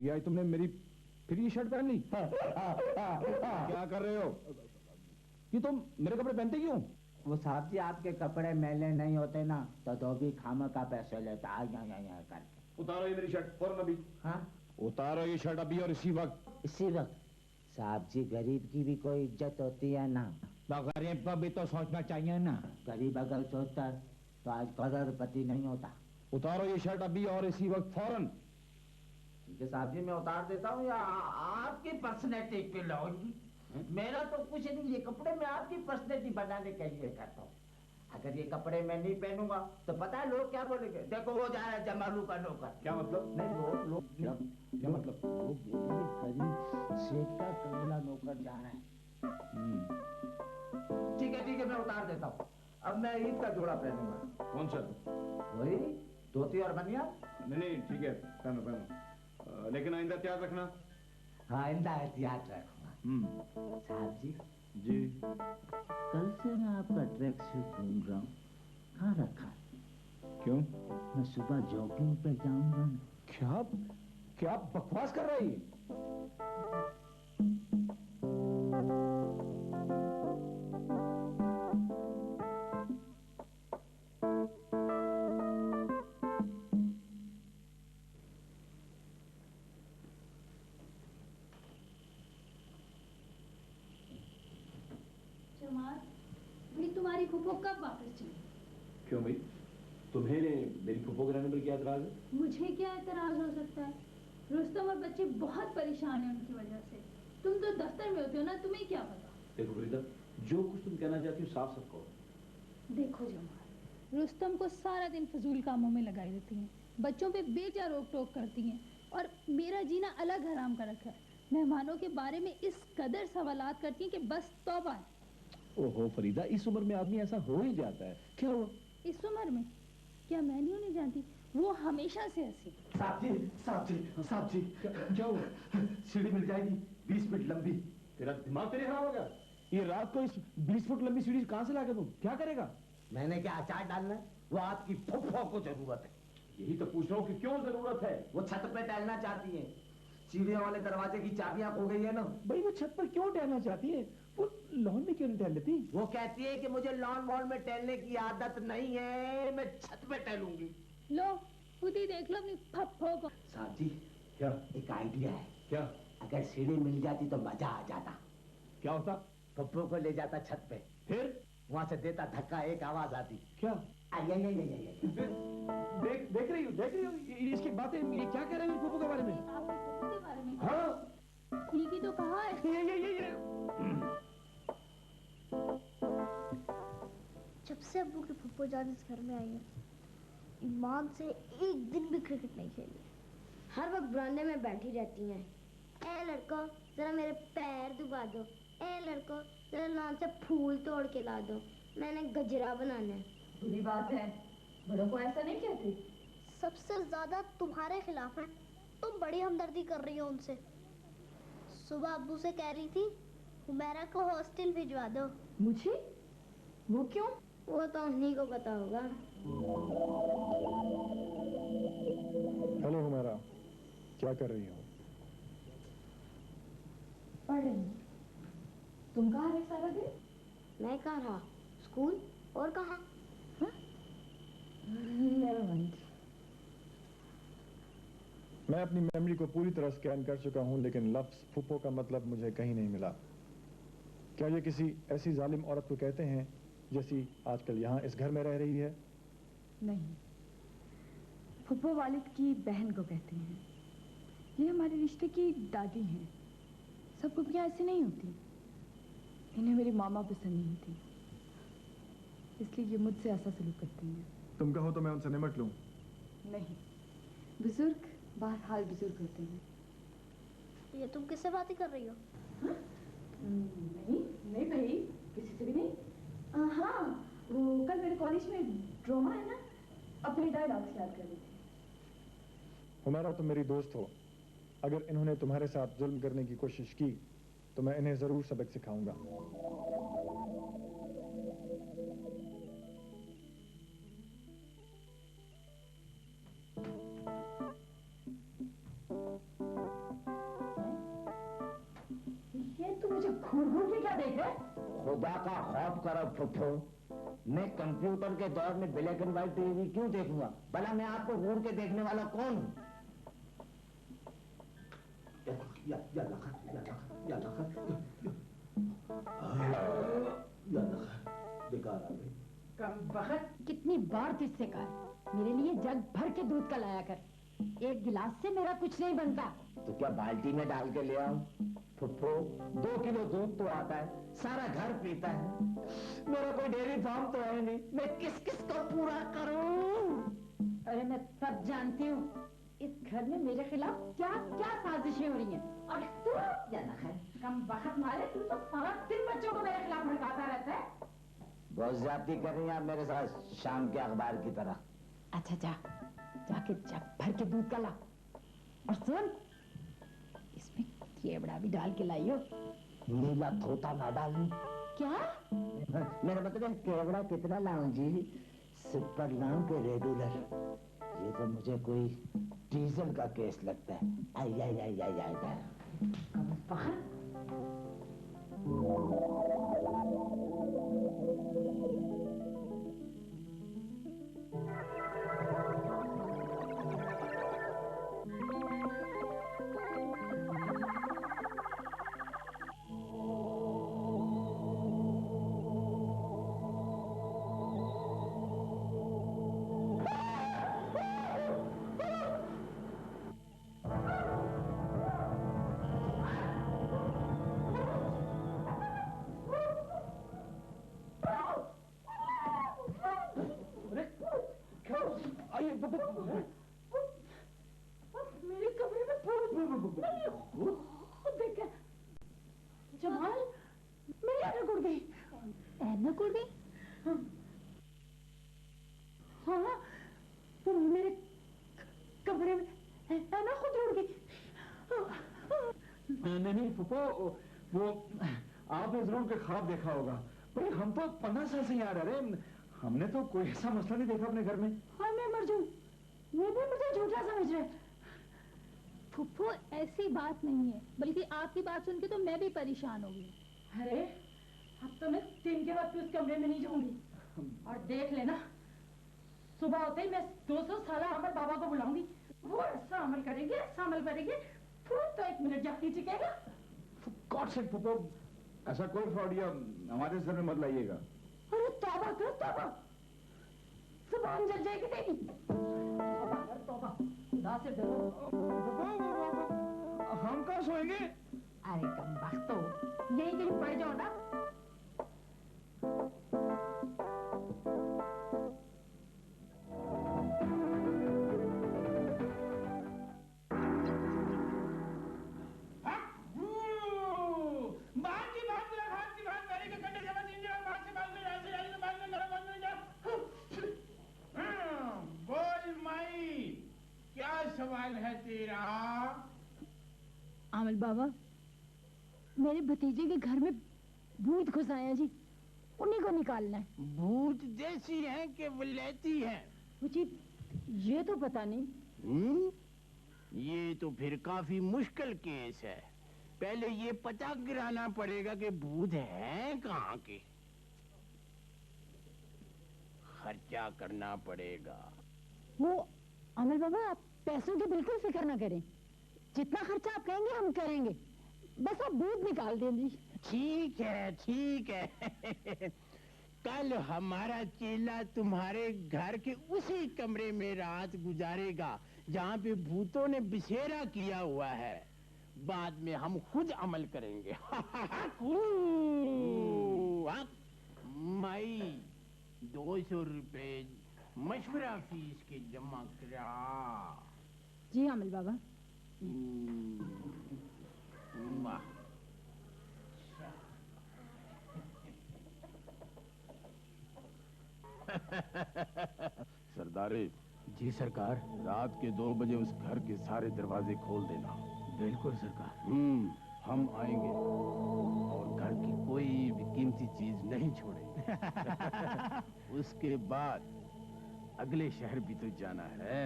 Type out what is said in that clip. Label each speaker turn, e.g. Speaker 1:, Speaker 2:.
Speaker 1: ये आज तुमने मेरी फिर ये शर्ट पहन ली? क्या कर रहे हो कि तुम मेरे कपड़े पहनते क्यों?
Speaker 2: वो साहब जी आपके कपड़े मैले नहीं होते ना तो धोबी खामा का पैसा लेता आ करके।
Speaker 1: उतारो ये मेरी शर्ट फौरन अभी।
Speaker 2: हाँ
Speaker 1: उतारो ये शर्ट अभी और इसी वक्त।
Speaker 2: इसी वक्त? साहब जी गरीब की भी कोई इज्जत होती है ना?
Speaker 1: गरीब का भी तो सोचना चाहिए ना।
Speaker 2: गरीब अगर सोचता है तो आज करोड़पति नहीं होता।
Speaker 1: उतारो ये शर्ट अभी और इसी वक्त फौरन।
Speaker 2: ठीक है साहब जी मैं उतार देता हूँ या आपकी पर्सनैलिटी पे लाऊंगी। मेरा तो कुछ नहीं, ये कपड़े मैं आपकी पर्सनैलिटी बनाने के लिए करता हूँ। अगर ये कपड़े मैं नहीं पहनूंगा तो पता है लोग क्या बोलेंगे, देखो वो जा रहा है जमालू का नौकर।
Speaker 1: क्या मतलब?
Speaker 2: नहीं लोग
Speaker 1: क्या मतलब?
Speaker 2: लोग गरीब सेठ का कमीला नौकर जा रहा है। ठीक है मैं उतार देता हूँ। अब मैं ईद का जोड़ा पहनूंगा।
Speaker 1: कौन सा?
Speaker 2: वही धोती और बनिया।
Speaker 1: नहीं ठीक है, पहनो पहनो, लेकिन आइंदा त्याग रखना।
Speaker 2: हाँ आइंदा एहतियात रखूंगा। साहब जी
Speaker 1: जी
Speaker 2: कल से मैं आपका ट्रैक सूट ढूंढ रहा हूँ, कहाँ रखा?
Speaker 1: क्यों?
Speaker 2: मैं सुबह जॉगिंग पे जाऊंगा ना।
Speaker 1: क्या बकवास कर रही है?
Speaker 3: भाई तुम्हारी फूफो कब वापस चली?
Speaker 1: क्यों भाई, तुम्हें मेरी फूफो के रहने पर क्या एतराज है?
Speaker 3: मुझे क्या एतराज हो सकता है? रुस्तम और बच्चे बहुत परेशान हैं उनकी वजह से। तुम तो दफ्तर में होते हो ना, तुम्हें क्या पता?
Speaker 1: देखो फरीदा, जो कुछ तुम कहना चाहती हो साफ साफ कहो।
Speaker 3: देखो जमाल, रुस्तम को सारा दिन फजूल कामों में लगाई देती हैं, बच्चों पे बेजा रोक टोक करती हैं और मेरा जीना अलग हराम कर रखा है। मेहमानों के बारे में इस कदर सवालात करती हैं कि बस तौबा है।
Speaker 1: ओहो फरीदा, इस उम्र में आदमी ऐसा हो ही जाता है। क्या हुआ?
Speaker 3: इस उम्र में क्या मैं नहीं जानती, वो हमेशा से ऐसी।
Speaker 1: साहब जी क्या हुआ? सीढ़ी मिल जाएगी 20 फीट लंबी। तेरा दिमाग तेरे खराब हो गया? ये रात को इस 20 फुट लंबी सीढ़ी कहां से लाके दूं? क्या करेगा?
Speaker 2: मैंने क्या अचार डालना है? वो आपकी फुफ्फो को जरूरत है।
Speaker 1: यही तो पूछ रहा हूँ कि क्यों जरूरत है?
Speaker 2: वो छत पे टहलना चाहती है, सीढ़ियों वाले दरवाजे की चाबियां खो गई है ना।
Speaker 1: भाई वो छत पर क्यों टहलना चाहती है? वो लॉन में क्यों नहीं टहल लेती?
Speaker 2: वो कहती है कि मुझे लॉन वॉल में टहलने की आदत नहीं है, मैं छत पे टहलूंगी।
Speaker 3: लो खुद ही देख लो अपनी फप्फो को।
Speaker 2: साहब जी
Speaker 1: क्या?
Speaker 2: एक आइडिया है।
Speaker 1: क्या?
Speaker 2: अगर सीढ़ी मिल जाती तो मजा आ जाता।
Speaker 1: क्या होता?
Speaker 2: पप्पू को ले जाता छत पे,
Speaker 1: फिर
Speaker 2: वहां से देता धक्का, एक आवाज आती।
Speaker 1: क्या? देख रही हो इसकी बातें, ये क्या कह रहे हैं फूफो के बारे में?
Speaker 3: आपके फप्पो के बारे में?
Speaker 1: हाँ
Speaker 3: ठीक ही तो कहा है।
Speaker 1: ये
Speaker 4: जब से अब्बू की फुप्पो जान इस घर में आई है, ईमान से एक दिन भी क्रिकेट नहीं खेली। हर वक्त बरामदे में बैठी रहती हैं। ए लड़को जरा मेरे पैर दुबा दो, ए लड़को जरा लॉन से फूल तोड़ के ला दो, मैंने गजरा बनाना है।
Speaker 3: बुरी बात है, बड़ों को ऐसा नहीं कहती।
Speaker 4: सबसे ज्यादा तुम्हारे खिलाफ है, तुम बड़ी हमदर्दी कर रही हो उनसे। सुबह अब्बू से कह रही थी हुमैरा को हॉस्टल भिजवा दो।
Speaker 3: मुझे? वो क्यों?
Speaker 4: वो तो उन्हीं को पता होगा।
Speaker 5: हेलो हुमैरा, क्या कर रही हो?
Speaker 3: पढ़ रही हूँ। तुम कहाँ रहे सारा दिन?
Speaker 4: मैं कहाँ रहा? स्कूल और कहाँ?
Speaker 3: Never mind.
Speaker 5: मैं अपनी मेमोरी को पूरी तरह स्कैन कर चुका हूं, लेकिन लफ्ज फुप्पो का मतलब मुझे कहीं नहीं मिला। क्या ये किसी ऐसी जालिम औरत को कहते हैं जैसी आजकल यहाँ इस घर में रह रही है?
Speaker 6: नहीं, फुप्पो वालिद की बहन को कहते हैं। ये हमारे रिश्ते की दादी हैं। सब फुप्पियाँ ऐसी नहीं होती। इन्हें मेरी मामा पसंद नहीं थी, इसलिए ये मुझसे ऐसा सलूक करती हैं।
Speaker 5: तुम कहो तो मैं उनसे निमट लूं।
Speaker 6: नहीं, बुजुर्ग बहरहाल बुजुर्ग होते हैं।
Speaker 4: ये तुम किससे बातें कर रही हो?
Speaker 6: नहीं भाई, किसी से भी नहीं। हाँ, वो कल मेरे कॉलेज में ड्रामा है ना, अपने डायलॉग याद कर रही थी।
Speaker 5: हुमैरा तुम मेरी दोस्त हो, अगर इन्होंने तुम्हारे साथ जुल्म करने की कोशिश की तो मैं इन्हें जरूर सबक सिखाऊंगा।
Speaker 6: घूर घूर के क्या देख रहे?
Speaker 2: खुदा का खौफ करो फुफ्फो, मैं कंप्यूटर के दौर में ब्लैक एंड व्हाइट टीवी क्यों देखूंगा? भला मैं आपको घूर के देखने वाला कौन हूँ?
Speaker 1: बेकार आ गई।
Speaker 6: कितनी बार तुझसे कहा मेरे लिए जग भर के दूध का लाया कर, एक गिलास से मेरा कुछ नहीं बनता।
Speaker 2: तो क्या बाल्टी में डाल के ले आऊं? फुफ्फो 2 किलो दूध तो आता है, सारा घर पीता है, मेरा कोई डेयरी फार्म तो है नहीं, मैं किस किस को पूरा करूं?
Speaker 6: अरे मैं सब जानती हूँ, इस घर में मेरे खिलाफ क्या क्या साजिशें हो रही हैं। और तू कम वक्त मारे, तू तो सारा दिन बच्चों को मेरे खिलाफ भड़काता रहता है।
Speaker 2: बहुत ज्यादती कर रही हैं आप मेरे साथ, शाम के अखबार की तरह।
Speaker 6: अच्छा जा, जाके जग भर के दूध का ला। और सुन, इसमें केवड़ा भी डाल के लाइयो।
Speaker 2: नीला धोता ना डालूं?
Speaker 6: क्या?
Speaker 2: मेरा मतलब है केवड़ा कितना लाऊं जी? सुपर लाऊं के रेगुलर? ये तो मुझे कोई डीजल का केस लगता है। आई आई आई आई आई आई।
Speaker 6: मेरे कमरे में भूत देखे। जमाल, मेरी ऐनक उड़ गई।
Speaker 3: ऐनक उड़ गई?
Speaker 6: हाँ, तो मेरे कमरे में ऐनक खुद उड़ गई।
Speaker 1: नहीं फुफो, वो आपने जरूर के ख्वाब देखा होगा। भाई हम तो 15 साल से यहाँ रह रहे हैं, हमने तो कोई ऐसा मसला नहीं देखा अपने घर में।
Speaker 6: हाँ, मैं मर जाऊं, वो भी मुझे झूठा समझ रहे।
Speaker 3: फुफ्फो ऐसी बात नहीं है, बल्कि आपकी बात सुन के तो मैं भी परेशान हो गई।
Speaker 6: अरे अब तो मैं 3 के बाद उस कमरे में नहीं जाऊंगी। और देख लेना, सुबह होते ही मैं 200 साल अमर बाबा को बुलाऊंगी, वो ऐसा अमल करेंगे, ऐसा अमल करेंगे, फूट तो 1 मिनट जाके टिकेगा।
Speaker 1: गॉड से फुफो, ऐसा कोई फ्रॉडिया हमारे सर में मत लाइएगा।
Speaker 6: अरे तौबा कर तौबा, जुबान जल जाएगी तेरी। तौबा कर तौबा, खुदा से डरो।
Speaker 1: हम कहाँ सोएंगे?
Speaker 6: अरे कम वक्त तो यही कहीं पड़ जाओ ना।
Speaker 7: सवाल है तेरा?
Speaker 6: आमिल बाबा, मेरे भतीजे के घर में भूत घुस आए हैं जी, उन्हीं को निकालना है।
Speaker 7: भूत देसी है कि विलायती है?
Speaker 6: मुझे ये तो पता नहीं।
Speaker 7: ये तो फिर काफी मुश्किल केस है। पहले ये पता गिराना पड़ेगा कि भूत है कहाँ के। खर्चा करना पड़ेगा।
Speaker 6: वो आमिल बाबा, आप पैसों की बिल्कुल फिक्र ना करें, जितना खर्चा आप कहेंगे हम करेंगे, बस आप भूत निकाल दें जी।
Speaker 7: ठीक है ठीक है। कल हमारा चेला तुम्हारे घर के उसी कमरे में रात गुजारेगा जहाँ पे भूतों ने बसेरा किया हुआ है। बाद में हम खुद अमल करेंगे। माई 200 रुपए मशवरा फीस के जमा करा।
Speaker 6: जी आमिल बाबा।
Speaker 7: वाह,
Speaker 8: सरदारे।
Speaker 1: जी सरकार।
Speaker 8: रात के 2 बजे उस घर के सारे दरवाजे खोल देना।
Speaker 1: बिल्कुल सरकार।
Speaker 8: हम आएंगे और घर की कोई भी कीमती चीज नहीं छोड़ेंगे। उसके बाद अगले शहर भी तो जाना है।